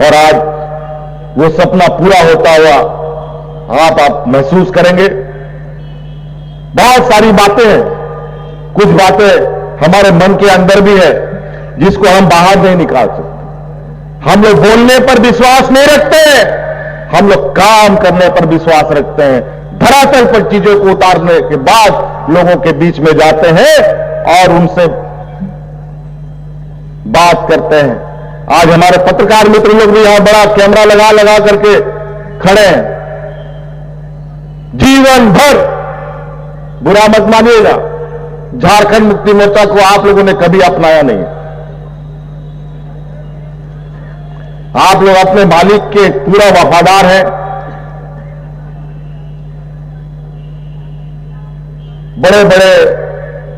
और आज वो सपना पूरा होता हुआ आप महसूस करेंगे। बहुत सारी बातें हैं, कुछ बातें हमारे मन के अंदर भी है जिसको हम बाहर नहीं निकाल सकते। हम लोग बोलने पर विश्वास नहीं रखते हैं, हम लोग काम करने पर विश्वास रखते हैं। धरातल पर चीजों को उतारने के बाद लोगों के बीच में जाते हैं और उनसे बात करते हैं। आज हमारे पत्रकार मित्र लोग भी यहां बड़ा कैमरा लगा लगा करके खड़े हैं। जीवन भर, बुरा मत मानिएगा, झारखंड मुक्ति मोर्चा को आप लोगों ने कभी अपनाया नहीं। आप लोग अपने मालिक के पूरा वफादार हैं। बड़े बड़े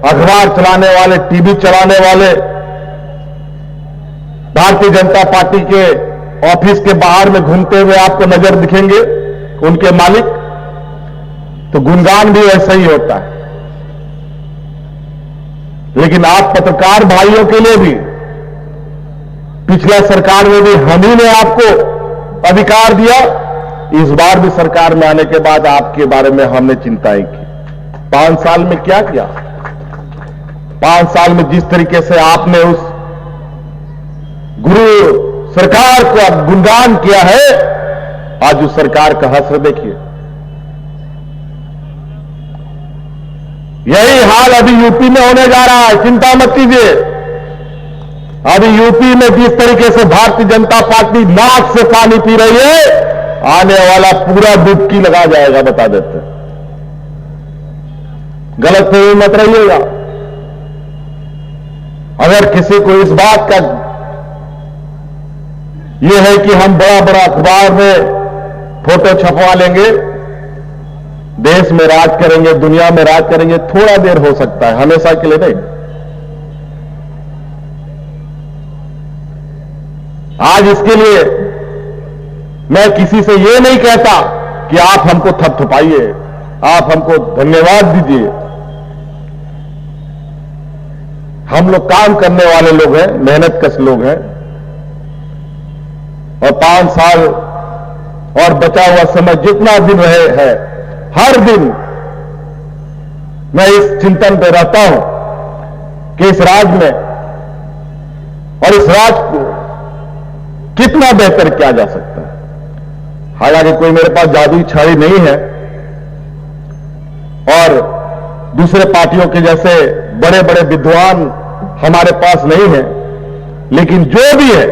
अखबार चलाने वाले, टीवी चलाने वाले, भारतीय जनता पार्टी के ऑफिस के बाहर में घूमते हुए आपको नजर दिखेंगे उनके मालिक, तो गुणगान भी वैसा ही होता है। लेकिन आप पत्रकार भाइयों के लिए भी पिछला सरकार में भी हम ही ने आपको अधिकार दिया, इस बार भी सरकार में आने के बाद आपके बारे में हमने चिंताएं की। 5 साल में क्या किया? 5 साल में जिस तरीके से आपने उस गुरु सरकार को गुणगान किया है, आज उस सरकार का हश्र देखिए। यही हाल अभी यूपी में होने जा रहा है, चिंता मत कीजिए। अभी यूपी में जिस तरीके से भारतीय जनता पार्टी नाक से पानी पी रही है, आने वाला पूरा डुबकी लगा जाएगा, बता देते। गलत फहमी मत रहिएगा। अगर किसी को इस बात का यह है कि हम बड़ा बड़ा अखबार में फोटो छपवा लेंगे, देश में राज करेंगे, दुनिया में राज करेंगे, थोड़ा देर हो सकता है, हमेशा के लिए नहीं। आज इसके लिए मैं किसी से यह नहीं कहता कि आप हमको थपथपाइए, आप हमको धन्यवाद दीजिए। हम लोग काम करने वाले लोग हैं, मेहनत कश लोग हैं, और 5 साल और बचा हुआ समय जितना दिन रहे है, हर दिन मैं इस चिंतन पे रहता हूं कि इस राज्य में और इस राज्य को कितना बेहतर किया जा सकता है। हालांकि कोई मेरे पास जादुई छड़ी नहीं है और दूसरे पार्टियों के जैसे बड़े बड़े विद्वान हमारे पास नहीं है, लेकिन जो भी है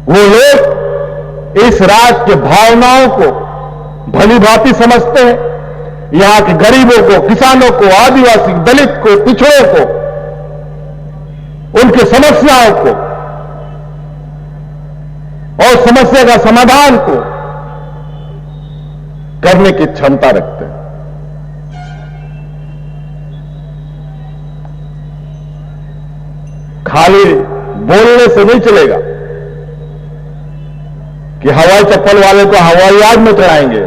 वो लोग इस राज्य के भावनाओं को भली भांति समझते हैं। यहां के गरीबों को, किसानों को, आदिवासी, दलित को, पिछड़ों को, उनकी समस्याओं को और समस्या का समाधान को करने की क्षमता रखते हैं। खाली बोलने से नहीं चलेगा कि हवाई चप्पल वाले को हवाई जहाज में चढ़ाएंगे,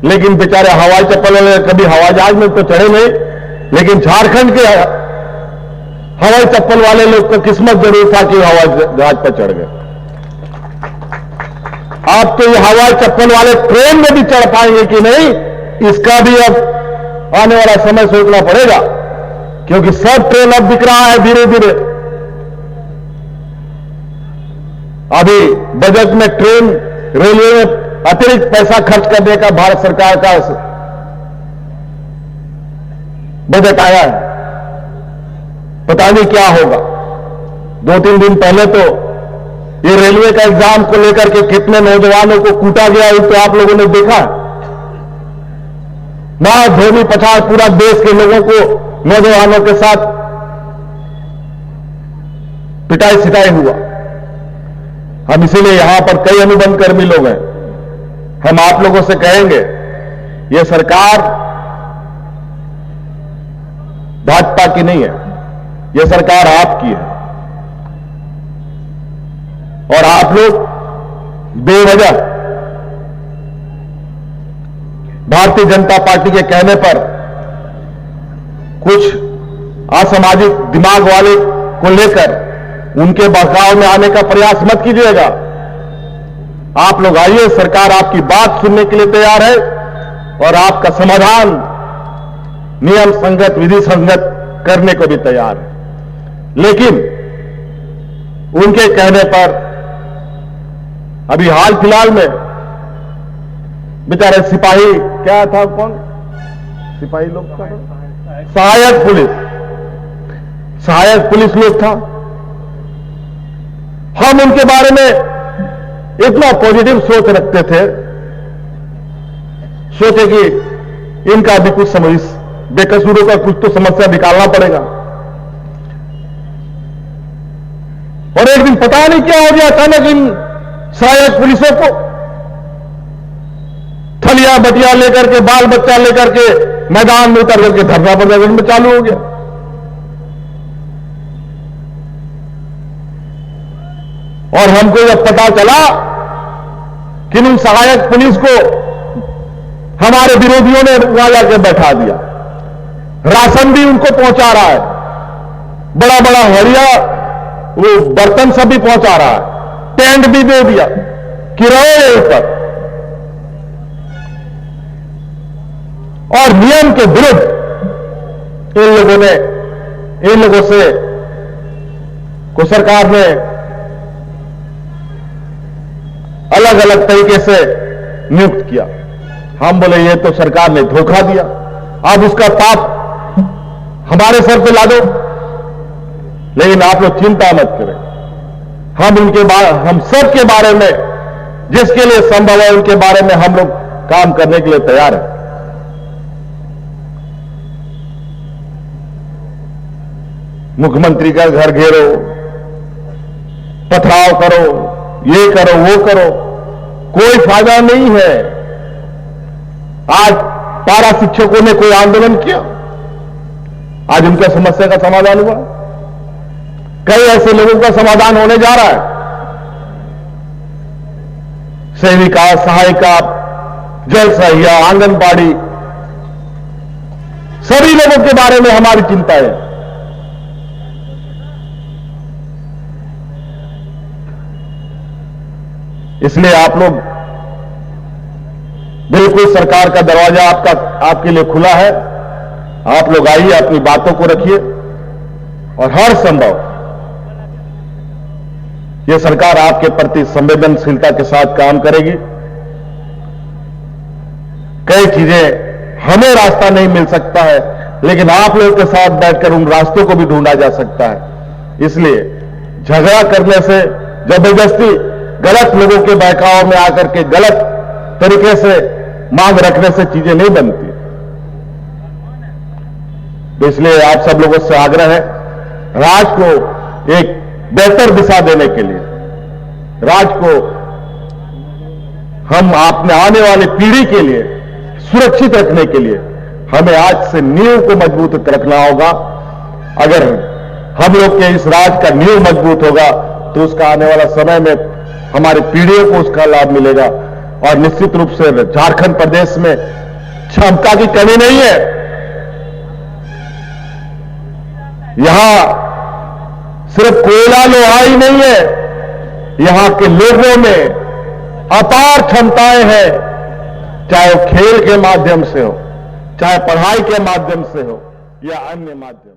लेकिन बेचारे हवाई चप्पल वाले कभी हवाई जहाज में तो चढ़े नहीं, लेकिन झारखंड के हवाई चप्पल वाले लोग को किस्मत जरूर था कि हवाई जहाज पर चढ़ गए। आप तो ये हवाई चप्पल वाले ट्रेन में भी चढ़ पाएंगे कि नहीं, इसका भी अब आने वाला समय सोचना पड़ेगा, क्योंकि सब ट्रेन अब बिक रहा है धीरे धीरे। अभी बजट में ट्रेन, रेलवे में अतिरिक्त पैसा खर्च करने का भारत सरकार का बजट आया है। पता नहीं क्या होगा। 2-3 दिन पहले तो ये रेलवे का एग्जाम को लेकर के कितने नौजवानों को कूटा गया, ये तो आप लोगों ने देखा। मां धोनी पछाड़ पूरा देश के लोगों को, नौजवानों के साथ पिटाई सिटाई हुआ। हम इसीलिए यहां पर कई अनुबंध कर्मी लोग हैं, हम आप लोगों से कहेंगे, यह सरकार भाजपा की नहीं है, यह सरकार आपकी है। और आप लोग बेवजह भारतीय जनता पार्टी के कहने पर कुछ असामाजिक दिमाग वाले को लेकर उनके बहकाव में आने का प्रयास मत कीजिएगा। आप लोग आइए, सरकार आपकी बात सुनने के लिए तैयार है और आपका समाधान नियम संगत, विधि संगत करने को भी तैयार है। लेकिन उनके कहने पर अभी हाल फिलहाल में बेचारे सिपाही, क्या था कौन सिपाही लोग था, सहायक पुलिस लोग था, हम उनके बारे में इतना पॉजिटिव सोच रखते थे, सोचे कि इनका भी कुछ समझ, बेकसूरों का कुछ तो समस्या निकालना पड़ेगा। और एक दिन पता नहीं क्या हो गया, अचानक इन सहायक पुलिसों को थलिया बटिया लेकर के, बाल बच्चा लेकर के मैदान में उतर करके धरना प्रदर्शन में चालू हो गया। और हमको जब पता चला कि उन सहायक पुलिस को हमारे विरोधियों ने वहां जाकर बैठा दिया, राशन भी उनको पहुंचा रहा है, बड़ा बड़ा हड़िया वो बर्तन सब भी पहुंचा रहा है, टेंट भी दे दिया कि रहो यहीं पर, और नियम के विरुद्ध इन लोगों से को सरकार ने अलग अलग तरीके से नियुक्त किया। हम बोले ये तो सरकार ने धोखा दिया, अब उसका पाप हमारे सर पे ला दो। लेकिन आप लोग चिंता मत करें, हम सब के बारे में, जिसके लिए संभव है उनके बारे में हम लोग काम करने के लिए तैयार हैं। मुख्यमंत्री का घर घेरो, पथराव करो, ये करो वो करो, कोई फायदा नहीं है। आज पारा शिक्षकों ने कोई आंदोलन किया, आज उनका समस्या का समाधान हुआ। कई ऐसे लोगों का समाधान होने जा रहा है। सेविका, सहायिका, जल सहिया, आंगनबाड़ी, सभी लोगों के बारे में हमारी चिंता है। इसलिए आप लोग बिल्कुल, सरकार का दरवाजा आपके लिए खुला है। आप लोग आइए, अपनी बातों को रखिए और हर संभव यह सरकार आपके प्रति संवेदनशीलता के साथ काम करेगी। कई चीजें हमें रास्ता नहीं मिल सकता है, लेकिन आप लोगों के साथ बैठकर उन रास्तों को भी ढूंढा जा सकता है। इसलिए झगड़ा करने से, जबरदस्ती गलत लोगों के बहकाव में आकर के गलत तरीके से मांग रखने से चीजें नहीं बनती। तो इसलिए आप सब लोगों से आग्रह है, राज्य को एक बेहतर दिशा देने के लिए, राज्य को हम अपने आने वाली पीढ़ी के लिए सुरक्षित रखने के लिए हमें आज से नींव को मजबूत रखना होगा। अगर हम लोग के इस राज्य का नींव मजबूत होगा तो उसका आने वाला समय में हमारी पीढ़ियों को उसका लाभ मिलेगा। और निश्चित रूप से झारखंड प्रदेश में क्षमता की कमी नहीं है। यहां सिर्फ कोयला लोहा ही नहीं है, यहां के लोगों में अपार क्षमताएं हैं, चाहे वो खेल के माध्यम से हो, चाहे पढ़ाई के माध्यम से हो या अन्य माध्यम।